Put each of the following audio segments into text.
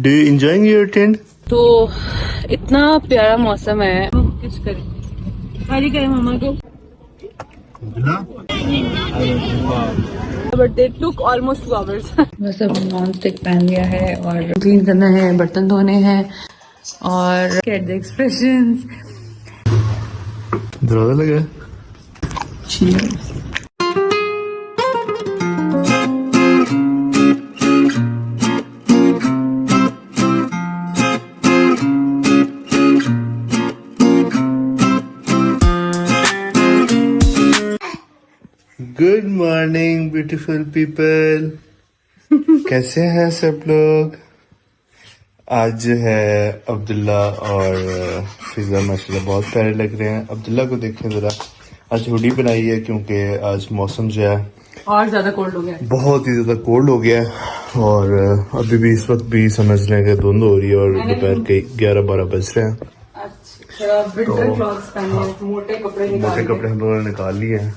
Do you enjoying your tent? तो इतना प्यारा मौसम है, कुछ करें खाली करें मम्मा को, but they took almost 2 hours. बस अब नॉन स्टिक पहन लिया है और क्लीन करना है, बर्तन धोने हैं और गेट द एक्सप्रेशंस। दरवाजा लगा है। Cheers. Good morning beautiful people. कैसे हैं सब लोग? आज जो है अब्दुल्ला और फिजा माशाल्लाह बहुत प्यारे लग रहे हैं। अब्दुल्ला को देखें जरा, आज हुडी बनाई है क्योंकि आज मौसम जो है और ज्यादा कोल्ड हो गया, बहुत ही ज्यादा कोल्ड हो गया है। और अभी भी इस वक्त भी समझ रहे हैं कि धुंध हो रही है और दोपहर के 11-12 बज रहे हैं। मोटे कपड़े हम लोगों ने निकाल लिए हैं।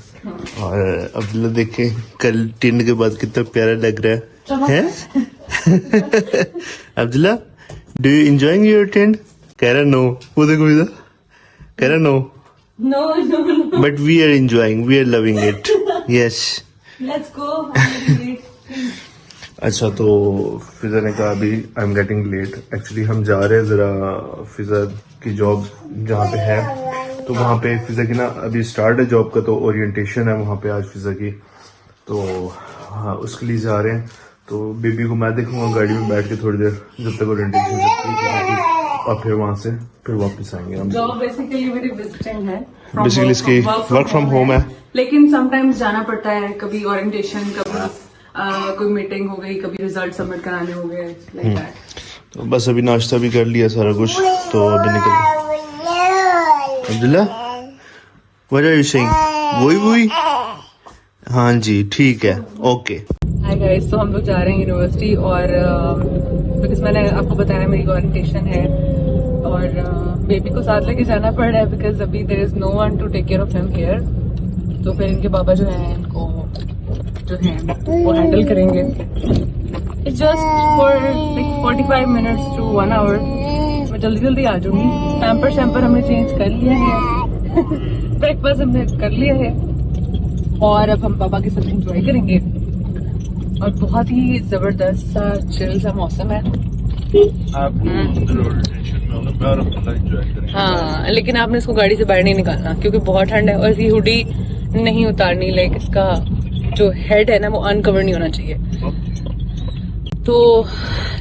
और अब्दुल्ला देखे कल टिन के बाद कितना प्यारा लग रहा है, Abdullah do you enjoying your tent? कह रहा नो, वो देखो इधर कह रहा no, no but we are enjoying, we are loving it. Yes, let's go. अच्छा, तो फिजा ने कहा अभी I am getting late. Actually हम जा रहे हैं जरा फिजा की जॉब जहाँ पे है, तो वहाँ पे फिजा की ना अभी स्टार्ट है जॉब का, तो ओरिएंटेशन है वहाँ पे आज फिजा की, तो हाँ उसके लिए जा रहे हैं। तो बेबी को मैं देखूंगा गाड़ी में बैठ के थोड़ी देर जब तक ओरिएंटेशन और फिर वहाँ से फिर वापस आएंगे हम। जॉब बेसिकली मेरी विजिटिंग है, बेसिकली इसकी वर्क फ्रॉम होम है, लेकिन समटाइम्स जाना पड़ता है, कभी ओरिएंटेशन, कभी कोई मीटिंग हो गई, कभी रिजल्ट सबमिट कराने हो गए, लाइक दैट। तो बस अभी नाश्ता भी कर लिया सारा कुछ, तो अभी निकल। Abdullah what are you saying? वही हाँ जी ठीक है, ओके। हाय गाइस, तो हम लोग जा रहे हैं यूनिवर्सिटी और बिकॉज मैंने आपको बताया मेरी ओरिएंटेशन है और बेबी को साथ लेके जाना पड़ रहा है बिकॉज अभी there is no one to take care of him here. तो फिर इनके पापा जो हैं इनको जो है वो हैंडल करेंगे। It's just for like 45 minutes to 1 hour. मैं जल्दी आ जाऊंगी। पैम्पर हमने चेंज कर लिया है, ब्रेकफास्ट हमने कर लिया है और अब हम पापा के साथ एंजॉय करेंगे। और बहुत ही जबरदस्त सा चिल सा मौसम है। हाँ, लेकिन आपने इसको गाड़ी से बाहर नहीं निकालना क्योंकि बहुत ठंड है और इसकी हुडी नहीं उतारनी, लाइक इसका जो हेड है ना वो अनकवर नहीं होना चाहिए। तो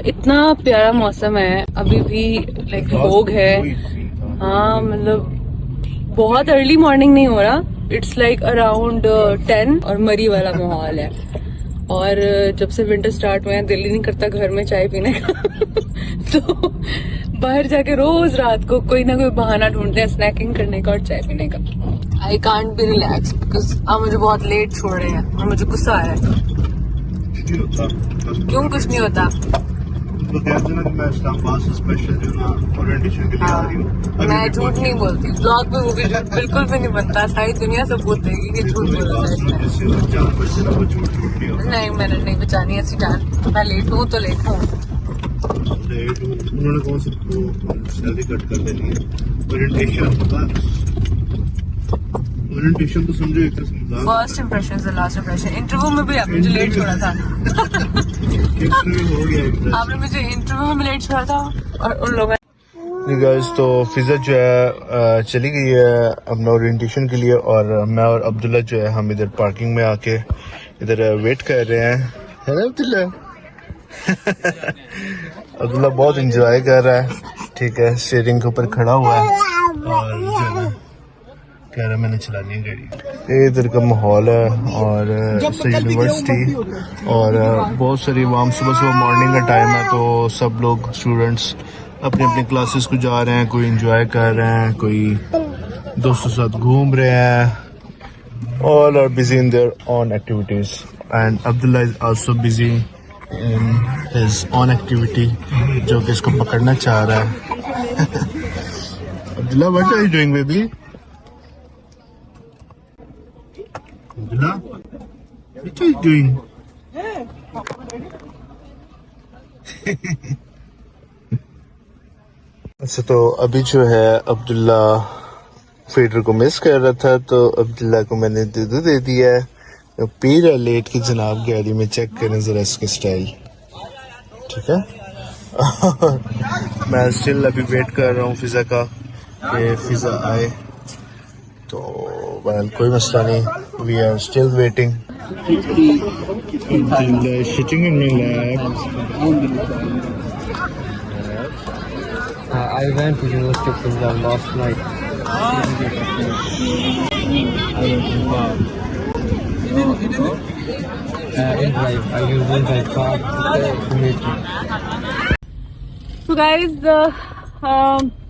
इतना प्यारा मौसम है, अभी भी लाइक फोग है। हाँ मतलब बहुत अर्ली मॉर्निंग नहीं हो रहा, इट्स लाइक अराउंड 10 और मरी वाला माहौल है। और जब से विंटर स्टार्ट हुए हैं दिल ही नहीं करता घर में चाय पीने का तो बाहर जाके रोज रात को कोई ना कोई बहाना ढूंढते हैं स्नैकिंग करने का और चाय पीने का। I can't be relax because आप मुझे बहुत लेट छोड़ रहे हैं और मुझे गुस्सा आ रहा है। क्यों कुछ नहीं होता? मैं झूठ नहीं बोलती, ब्लॉग पे वो भी झूठ बिल्कुल भी नहीं बनता। सारी दुनिया सब बोलते हैं कि झूठ बोलता है। नहीं, मैंने नहीं बचानी ऐसी जान। मैं लेट हूँ तो लेट हूँ। उन्होंने कौन सबको सैलरी कट कर देनी है? ओरिएंटेशन तो समझो एक फर्स्ट इम्प्रेशन से लास्ट इम्प्रेशन। इंटरव्यू में भी आपने मुझे लेट छोड़ा था आपने मुझे इंटरव्यू में लेट छोड़ा था और उन लोगों गाइस। तो फिजा जो है चली गई है अपना ओरिएंटेशन के लिए और मैं और अब्दुल्ला जो है हम इधर पार्किंग में आके इधर वेट कर रहे हैं, है ना अब्दुल्ला? अब्दुल्ला बहुत एंजॉय कर रहा है, ठीक है, स्टीयरिंग के ऊपर खड़ा हुआ है और जो है कह रहा है मैंने चलानी है गाड़ी। इधर का माहौल है और यूनिवर्सिटी और बहुत सारी वहाँ सुबह मॉर्निंग का टाइम है, तो सब लोग स्टूडेंट्स अपनी अपनी क्लासेस को जा रहे हैं, कोई एंजॉय कर रहे हैं, कोई दोस्तों के साथ घूम रहे हैं। All are busy in their own activities and Abdullah is also busy in his own activity जो कि इसको पकड़ना चाह रहा है। Abdullah what are you doing baby? Abdullah, what are you doing? अच्छा, तो अभी जो है अब्दुल्ला फीडर को मिस कर रहा था, तो अब्दुल्ला को मैंने दूध दे दिया है। तो पी रहा लेट की जनाब गाड़ी में। चेक करें जरा इसका स्टाइल, ठीक है। मैं स्टिल अभी वेट कर रहा हूँ फिजा का, कि फिजा आए। तो वेल कोई मसला नहीं, we are still waiting. Sitting in my lap. I went to University of Punjab last night. In drive, I used in my car to meet you. So guys,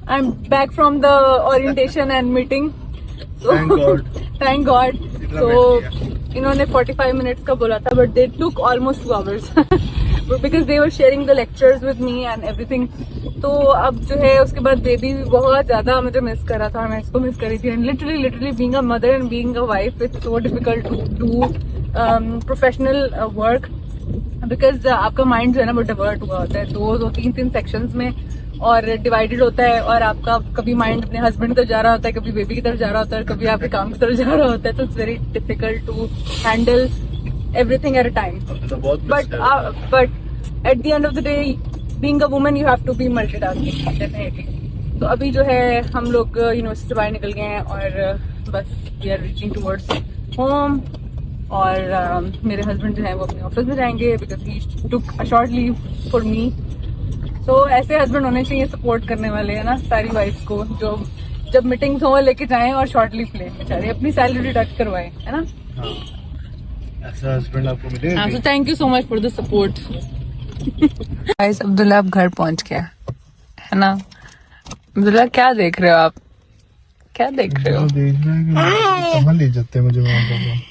I'm back from the orientation and meeting. So, Thank God. Thank God. So इन्होंने 45 minutes का बोला था, but they took almost 2 hours because they were sharing the lectures with me and everything. तो अब जो है उसके बाद बेबी बहुत ज्यादा मुझे मिस कर रहा था, मैं इसको मिस कर रही थी। And literally being a mother and being a wife, it's so difficult to do professional work, because आपका माइंड जो है ना वो डिवर्ट हुआ होता है 2-3 सेक्शंस में और डिवाइडेड होता है। और आपका कभी माइंड अपने हस्बैंड की तरफ जा रहा होता है, कभी बेबी की तरफ जा रहा होता है, कभी आपके काम की तरफ जा रहा होता है। तो it's very difficult to handle everything at a time. But at the end of the day, being a woman, you have to be multitasking definitely. तो अभी जो है हम लोग यूनिवर्सिटी से बाहर निकल गए हैं और बस we are reaching towards home. और मेरे हस्बैंड जो है वो अपने ऑफिस में जाएंगे because he took a short leave for me. तो ऐसे हस्बैंड होने चाहिए सपोर्ट करने वाले, है ना, सारी वाइफ को, जो जब मीटिंग्स हो लेके जाएं और शॉर्ट लीव लें, बेचारे अपनी सैलरी डिडक्ट करवाएं, है ना। ऐसा हस्बैंड आपको मिलेगा। So thank you so much for the support. Guys, Abdullah अब घर पहुंच गया है ना। अब्दुल्ला क्या देख रहे हो आप, क्या देख रहे हो? देख रहे हैं कि कहाँ ले जाते हैं मुझे वहाँ पर।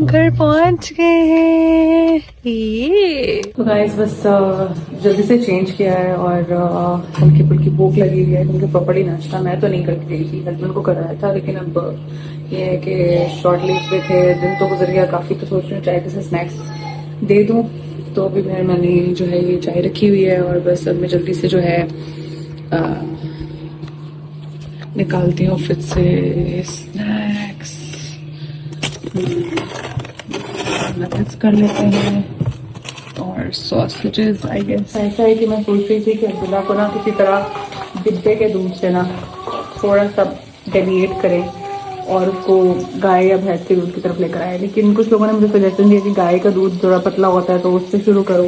घर पहुंच गए हैं। तो गाइस बस जल्दी से चेंज किया है और हल्की फुल्की भूख लगी हुई है क्योंकि प्रॉपर्ली नाश्ता मैं तो नहीं करके गई थी, हस्बैंड को कराया था। लेकिन अब ये है कि शॉर्ट लीव पे थे, दिन तो गुजर गया काफी, तो सोच रही हूँ चाय के साथ स्नैक्स दे दूँ। तो अभी मैंने जो है ये चाय रखी हुई है और बस अब मैं जल्दी से जो है निकालती हूँ ऑफिस से स्नैक्स कर लेते हैं और सॉसेजेस आई गेस। ऐसा है कि मैं सोच रही थी कि अब्दुल्ला को ना किसी तरह डिब्बे के दूध से ना थोड़ा सा डेविएट करें और उसको गाय या भैंस के दूध की तरफ लेकर आए। लेकिन कुछ लोगों ने मुझे सजेशन दिया कि गाय का दूध थोड़ा पतला होता है तो उससे शुरू करो।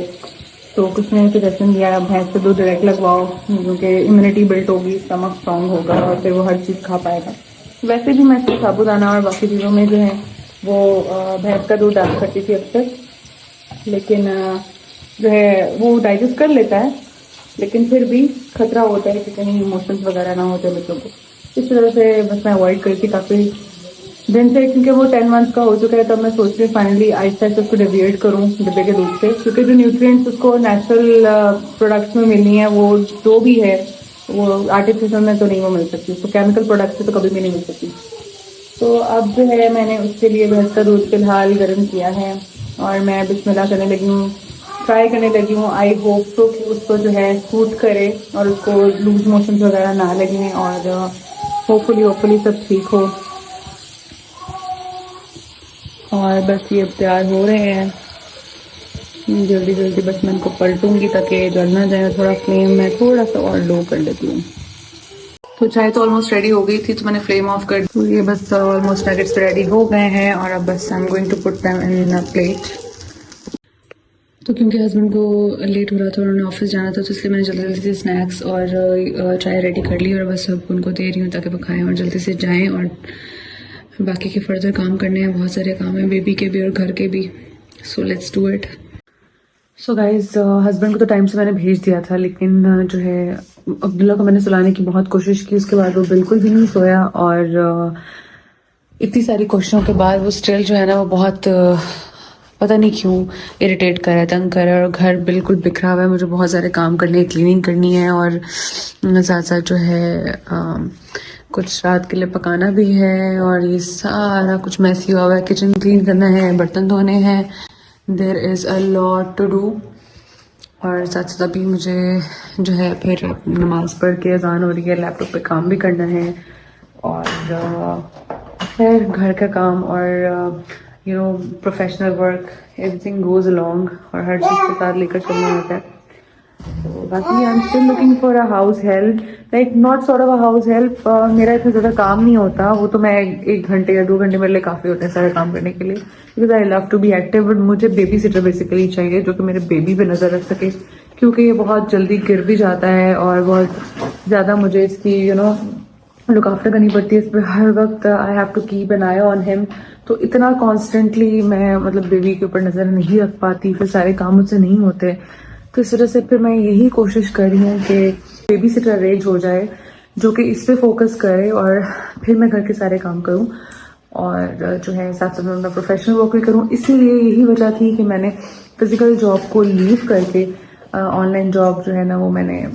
तो कुछ ने सजेशन दिया भैंस का दूध डायरेक्ट लगवाओ क्योंकि इम्यूनिटी बिल्ट होगी, स्टमक स्ट्रॉन्ग होगा और फिर वो हर चीज़ खा पाएगा। वैसे भी मैं साबुदाना और बाकी चीज़ों में जो है वो भैंस का दूध डाल करती थी अक्सर, लेकिन जो है वो डाइजेस्ट कर लेता है, लेकिन फिर भी खतरा होता है कि कहीं इमोशंस वगैरह ना होते बच्चों को। इस तरह से बस मैं अवॉइड करी थी काफ़ी दिन से, क्योंकि वो 10 मंथ्स का हो चुका है। तब मैं सोच रही हूँ फाइनली आहिस्ता आहिस्ता उसको डेविएट करूँ डिब्बे के दूध से, क्योंकि जो न्यूट्रिएंट्स उसको नेचुरल प्रोडक्ट्स में मिलनी है वो जो भी है वो आर्टिफिशियल में तो नहीं वो मिल सकती, उसको केमिकल प्रोडक्ट्स से तो कभी भी नहीं मिल सकती। तो अब जो है मैंने उसके लिए भैंस का दूध फिलहाल गर्म किया है और मैं बिस्मिल्लाह करने लगी हूँ, ट्राई करने लगी हूँ। आई होप तो कि उसको जो है सूट करे और उसको लूज मोशन वगैरह ना लगे और होपफुली सब ठीक हो। और बस ये तैयार हो रहे हैं जल्दी जल्दी, बस मैं इनको पलटूंगी ताकि जल ना जाए। थोड़ा फ्लेम में थोड़ा सा और लो कर लेती हूँ। तो चाय तो ऑलमोस्ट रेडी हो गई थी तो मैंने फ्लेम ऑफ कर दी। तो ये बस ऑलमोस्ट नगेट्स रेडी हो गए हैं और अब बस I am going to put them in a plate. तो क्योंकि हस्बैंड को लेट हो रहा था, उन्होंने ऑफिस जाना था, तो इसलिए मैंने जल्दी जल्दी से स्नैक्स और चाय रेडी कर ली और बस अब उनको दे रही हूँ ताकि वो खाएं और जल्दी से जाएं। और बाकी के फर्दर काम करने हैं, बहुत सारे काम हैं बेबी के भी और घर के भी। So let's do it. So guys husband को तो टाइम से मैंने भेज दिया था, लेकिन जो है अब्दुल्ला को मैंने सुलाने की बहुत कोशिश की, उसके बाद वो बिल्कुल भी नहीं सोया। और इतनी सारी कोशिशों के बाद वो स्टिल जो है ना वो बहुत पता नहीं क्यों इरिटेट कर रहा है, तंग कर रहा है। और घर बिल्कुल बिखरा हुआ है, मुझे बहुत सारे काम करने, क्लीनिंग करनी है और साथ साथ जो है कुछ रात के लिए पकाना भी है और ये सारा कुछ मैसी हुआ है। किचन क्लीन करना है, बर्तन धोने हैं, there is a lot to do. और साथ साथ अभी मुझे जो है फिर नमाज पढ़ के अजान हो रही है, लैपटॉप पे काम भी करना है और फिर घर का काम और professional work, everything goes along और हर चीज़ के साथ लेकर चलना होता है। तो बाकी I am still looking for a house help, like not sort of a house help. मेरा इतना ज़्यादा काम नहीं होता, वो तो मैं 1 घंटे या 2 घंटे मेरे लिए काफ़ी होता है सारे काम करने के लिए, because I love to be active. But मुझे बेबी सिटर बेसिकली चाहिए जो कि मेरे बेबी पे नज़र रख सके, क्योंकि ये बहुत जल्दी गिर भी जाता है और बहुत ज़्यादा मुझे इसकी लुक आफ्टर करनी पड़ती है इस पर हर वक्त। I have to keep an eye on him. तो इतना कॉन्स्टेंटली मैं मतलब बेबी के ऊपर नज़र नहीं रख पाती, फिर सारे काम मुझसे नहीं होते। तो इस वजह से फिर मैं यही कोशिश कर रही हूँ कि बेबी सिटर अरेंज हो जाए जो कि इस पे फोकस करे और फिर मैं घर के सारे काम करूँ और जो है साथ साथ मैं अपना प्रोफेशनल वर्क भी करूँ। इसीलिए यही वजह थी कि मैंने फिजिकल जॉब को लीव करके ऑनलाइन जॉब जो है ना वो मैंने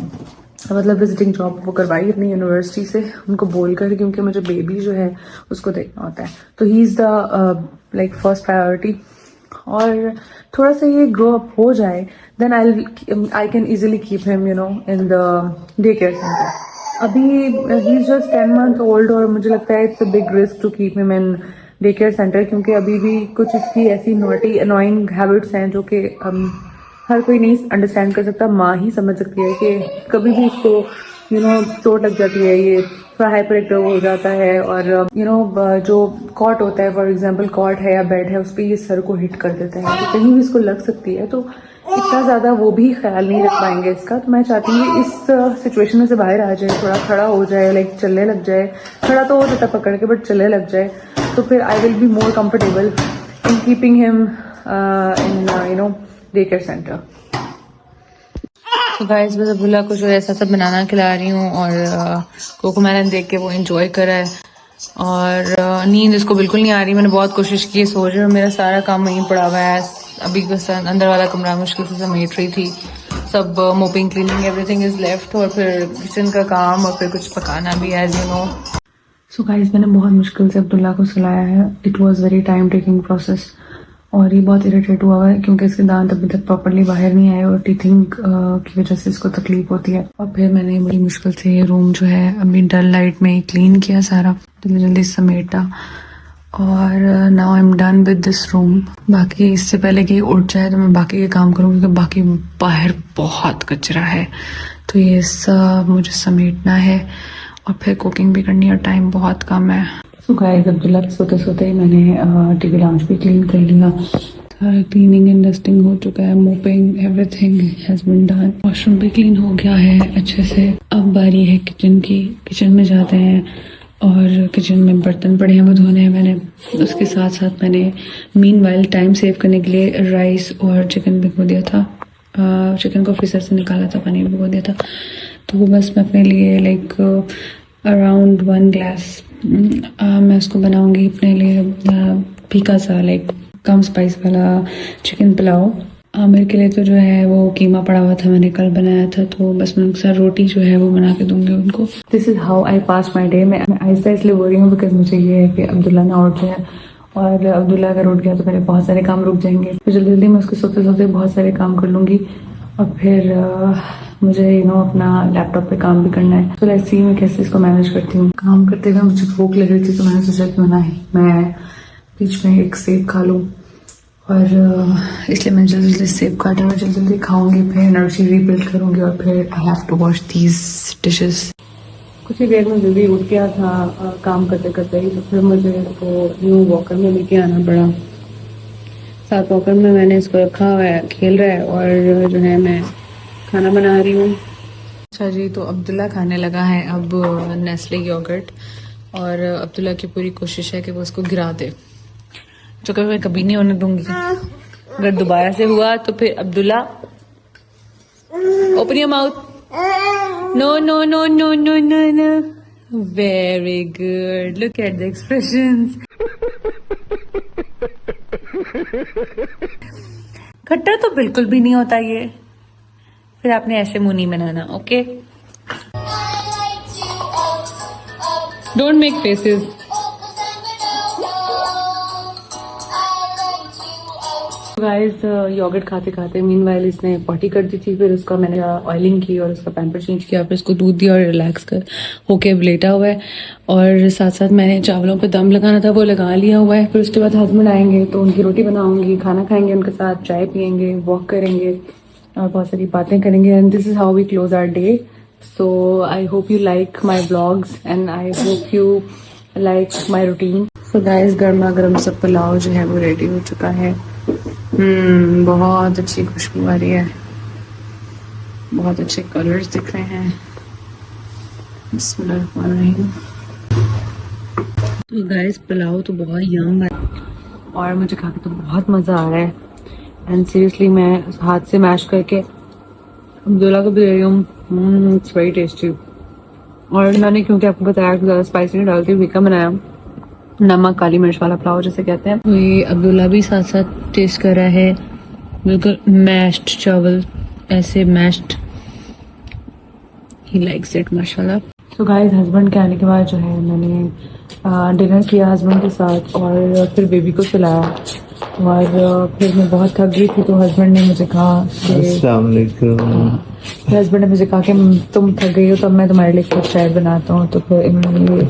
मतलब विजिटिंग जॉब वो करवाई अपनी यूनिवर्सिटी से उनको बोलकर, क्योंकि मुझे बेबी जो है उसको देखना होता है। तो he is the like first priority. और थोड़ा सा ये ग्रो अप हो जाए then I can easily keep him in the day care centre. अभी he is just 10 months old और मुझे लगता है it's a big risk to keep him in day care centre, क्योंकि अभी भी कुछ इसकी ऐसी नॉटी अनोइंग हैबिट्स हैं जो कि हर कोई नहीं अंडरस्टैंड कर सकता। माँ ही समझ सकती है कि कभी भी इसको चोट लग जाती है, ये थोड़ा हाइपर एक्टिव हो जाता है और जो कॉट होता है, फॉर एग्जांपल कॉट है या बेड है, उस पर ये सर को हिट कर देता है, तो कहीं भी इसको लग सकती है। तो इतना ज़्यादा वो भी ख्याल नहीं रख पाएंगे इसका। तो मैं चाहती हूँ कि इस सिचुएशन में से बाहर आ जाए, थोड़ा खड़ा हो जाए, लाइक चलने लग जाए। खड़ा तो हो जाता पकड़ के, बट चलने लग जाए तो फिर I will be more comfortable in keeping him in day care centre. तो गाइस बस अब्दुल्ला को जो ऐसा सब बनाना खिला रही हूँ और कोको मेलन देख के वो एंजॉय कर रहा है और नींद इसको बिल्कुल नहीं आ रही। मैंने बहुत कोशिश की, सो रही हूँ, मेरा सारा काम वहीं पड़ा हुआ है। अभी बस अंदर वाला कमरा मुश्किल से समेट रही थी, सब mopping cleaning everything is left और फिर किचन का काम और फिर कुछ पकाना भी है, सो गाइस मैंने बहुत मुश्किल से अब्दुल्ला को सुलाया है। It was very time taking process और ये बहुत इरिटेट हुआ है क्योंकि इसके दांत अभी तक प्रॉपर्ली बाहर नहीं आए और टीथिंग की वजह से इसको तकलीफ होती है। और फिर मैंने बड़ी मुश्किल से ये रूम जो है अभी डल लाइट में क्लीन किया सारा, जल्दी जल्दी समेटा और now I am done with this room. बाकी इससे पहले कि उठ जाए तो मैं बाकी के काम करूँ क्योंकि बाकी बाहर बहुत कचरा है, तो ये सब मुझे समेटना है और फिर कुकिंग भी करनी है और टाइम बहुत कम है। सो गाइस अब्दुल्ला सोते सोते ही मैंने टीवी लाउंज भी क्लीन कर लिया, सारा क्लीनिंग एंड डस्टिंग हो चुका है, mopping everything has been done. Washroom भी क्लीन हो गया है अच्छे से। अब बारी है किचन की। किचन में जाते हैं और किचन में बर्तन पड़े हैं वो धोने हैं मैंने। उसके साथ साथ मैंने मीनवाइल टाइम सेव करने के लिए राइस और चिकन भिगो दिया था। चिकन को फ्रीजर से निकाला था, पानी भिगो दिया था। तो वो बस मैं अपने लिए लाइक अराउंड 1 ग्लास मैं उसको बनाऊंगी अपने लिए फीका सा लाइक कम स्पाइस वाला चिकन पुलाव। आमिर के लिए तो जो है वो कीमा पड़ा हुआ था, मैंने कल बनाया था, तो बस मैं उनके साथ रोटी जो है वो बना के दूंगी उनको। This is how I pass my day. मैं आहिस्ता इसलिए बोल रही हूँ बिकॉज मुझे ये है कि अब्दुल्ला ना उठ जाए, और अब्दुल्ला अगर उठ गया तो मेरे बहुत सारे काम रुक जाएंगे। तो जल्दी जल्दी मैं उसके सोते सोते बहुत सारे काम कर लूंगी और फिर मुझे अपना लैपटॉप पे काम भी करना है। तो लेट्स सी मैं कैसे इसको मैनेज करती हूँ। काम करते हुए मुझे भूख लग रही थी तो मैंने सोचा कि मैं बीच में एक सेब खा लूँ, और इसलिए मैं जल्दी जल्दी सेब काटा और जल्दी जल्दी खाऊंगी, फिर एनर्जी रीबिल्ड करूंगी और फिर I have to wash these dishes. कुछ ही देर में जल्दी उठ गया था काम करते करते ही, तो फिर मुझे वो न्यू वॉकर में लेके आना पड़ा। साथ वॉकर में मैंने इसको रखा हुआ है, खेल रहा है, और जो है मैं खाना बना रही हूँ। अच्छा जी, तो अब्दुल्ला खाने लगा है अब नेस्ले योगर्ट, और अब्दुल्ला की पूरी कोशिश है कि वो उसको गिरा दे, जो कि मैं कभी नहीं होने दूंगी। अगर दोबारा से हुआ तो फिर Abdullah open your mouth, no no no no no no no, very good, look at the expressions. खट्टा तो बिल्कुल भी नहीं होता ये, फिर आपने ऐसे मुंह नहीं बनाना, okay? Don't make faces. Guys yogurt खाते खाते मीनवाइल इसने पॉटी कर दी थी, फिर उसका मैंने ऑयलिंग की और उसका पैम्पर चेंज किया, फिर उसको दूध दिया और रिलैक्स कर होके अब लेटा हुआ है। और साथ साथ मैंने चावलों पे दम लगाना था, वो लगा लिया हुआ है। फिर उसके बाद हस्बैंड आएंगे तो उनकी रोटी बनाऊंगी, खाना खाएंगे उनके साथ, चाय पियेंगे, वॉक करेंगे और बहुत सारी बातें करेंगे। And this is how we close our day. So I hope you like my vlogs and I hope you like my routine. So guys गर्मा गर्म सब पुलाव जो है वो रेडी हो चुका है। बहुत अच्छी खुशबू आ रही है, बहुत अच्छे कलर्स दिख रहे हैं। बिस्मिल्लाहिर्रहमानिर्रहीम। तो गाइस पुलाव तो बहुत यम है और मुझे खा के तो बहुत मज़ा आ रहा है। एंड सीरियसली मैं हाथ से मैश करके अब्दुल्ला को भी दे रही हूँ। It's very tasty. और मैंने क्योंकि आपको बताया कि ज़्यादा स्पाइसी नहीं डालती, फीका बनाया, नमक काली मिर्च वाला पुलाव जैसे कहते हैं। तो ये अब्दुल्ला भी साथ साथ टेस्ट कर रहा है, बिल्कुल मैश्ड चावल, ऐसे मैश्ड, ही लाइक्स इट माशाल्लाह। तो गाइस हस्बैंड के आने के बाद जो है मैंने डिनर किया हस्बैंड के साथ और फिर बेबी को खिलाया। और फिर मैं बहुत थक गई थी तो हस्बैंड ने मुझे कहा हस्बैंड ने मुझे कहा कि तुम थक गई हो तो मैं तुम्हारे लिए कुछ चाय बनाता हूँ। तो फिर इन्होंने ये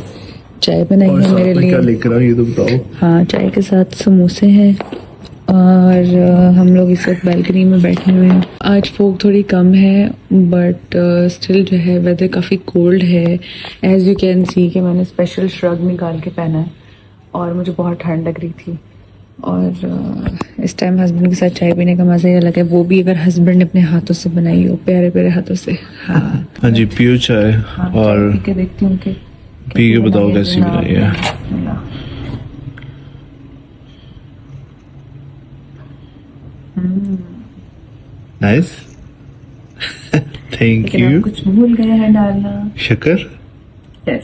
चाय बनाई है मेरे लिए। क्या लेकर ये तो बताओ। हाँ, चाय के साथ समोसे हैं और हम लोग इस वक्त बैल्कनी में बैठे हुए हैं। आज फोग थोड़ी कम है बट स्टिल जो है वेदर काफ़ी कोल्ड है। एज यू कैन सी कि मैंने स्पेशल श्रग निकाल के पहना है और मुझे बहुत ठंड लग रही थी। और इस टाइम हस्बैंड के साथ चाय पीने का मज़ा ही अलग है, वो भी अगर हस्बैंड ने अपने हाथों से बनाई हो, प्यारे प्यारे हाथों से। हाँ हाँ जी पियो चाय। हाँ, और पी के देखती हूँ कि पी के बताओ कैसी बनाई है। Nice thank you. कुछ भूल गए हैं डालना। शक्कर? यस।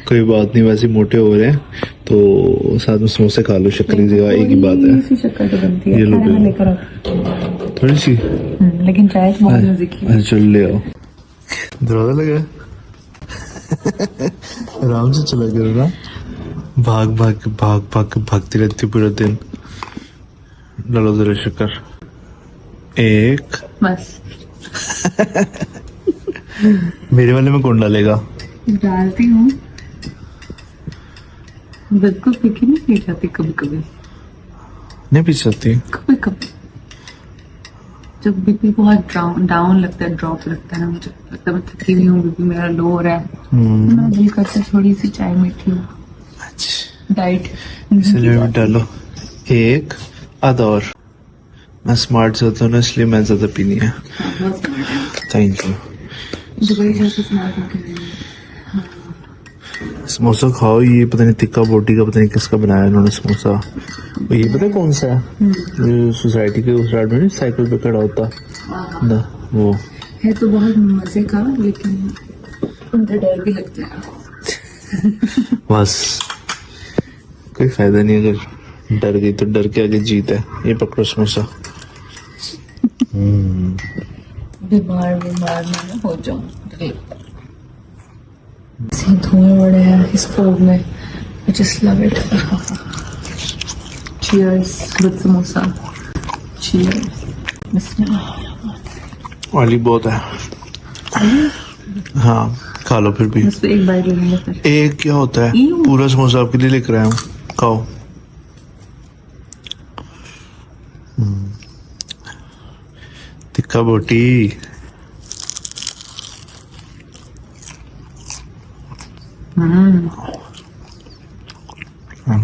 कोई बात नहीं, वैसे मोटे हो रहे हैं तो साथ में समोसे खा लो, शक्कर की जगह एक ही बात है। थोड़ी सी शक्कर तो बनती है, ये लो मैं लेकर आती थोड़ी सी। लेकिन चाय तो बहुत मजे की है। चल ले आओ। दरवाजा लगा है? आराम से चला करो ना, भाग भाग भाग भाग भागती रहती पूरा दिन। डालो जरा शक्कर। एक बस मेरे वाले में कौन डालेगा? डालती हूँ, बिल्कुल फीकी नहीं पी जाती, कभी कभी नहीं पी सकती। कभी कभी जब बीपी बहुत डाउन लगता है, ड्रॉप लगता है ना, मुझे लगता है मैं थकी हुई हूँ, बीपी मेरा लो हो रहा है, तो मेरा दिल करता है थोड़ी सी चाय मीठी हो। डाइट इसलिए भी डालो एक आधा और। मैं स्मार्ट होता हूँ ना इसलिए मैं ज्यादा पीनी है। बहुत स्मार्ट है। Thank you. दुबई जाके स्मार्ट होके समोसा खाओ, ये पता नहीं तिक्का बोटी का, पता नहीं किसका बनाया इन्होंने समोसा। ये पता है कौन सा है? जो सोसाइटी के उस साइड में साइकिल पे खड़ा होता ना, वो है तो बहुत मजे का, लेकिन मुझे डर भी लगता है। बस कोई फायदा नहीं, अगर डर गई तो डर के आगे जीत है। ये पकड़ो समोसा। बीमार ना हो जाऊं, धुएं बड़े हैं इस फोग में। I just love it. Cheers with samosa. Cheers. Bismillah. Oily बहुत है। हाँ खा लो फिर भी। बस एक बाइट ले लेंगे फिर। एक क्या होता है? पूरा समोसा आपके लिए लेकर आया हूँ, खाओ। तिक्का बोटी।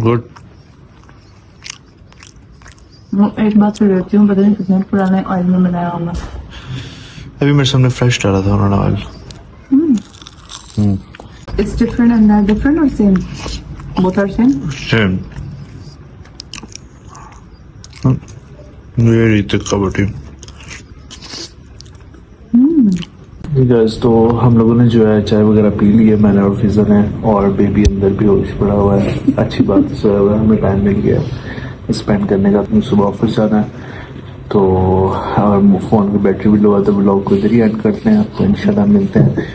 गुड। वो एक बात से लेती हूँ, पता नहीं कितने पुराने ऑयल में बनाया होगा। अभी मेरे सामने फ्रेश डाला था उन्होंने oil. It's different and that different or same? Both are same? Same. ये रही तिक्का बोटी। गाइस तो हम लोगों ने जो है चाय वगैरह पी ली है, मैंने और फिजा ने, और बेबी अंदर भी होश पड़ा हुआ है। अच्छी बात है, सोया हुआ है, हमें टाइम मिल गया स्पेंड करने का। अपनी सुबह ऑफिस जाना है तो और फ़ोन की बैटरी भी लो है, तो ब्लॉग को इधर ही एंड करते हैं। तो इंशाल्लाह मिलते हैं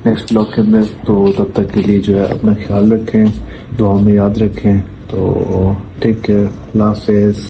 नेक्स्ट ब्लॉग के अंदर। तो तब तक के लिए जो है अपना ख्याल रखें, दुआ में याद रखें। तो टेक केयर, अल्लाह हाफिज़।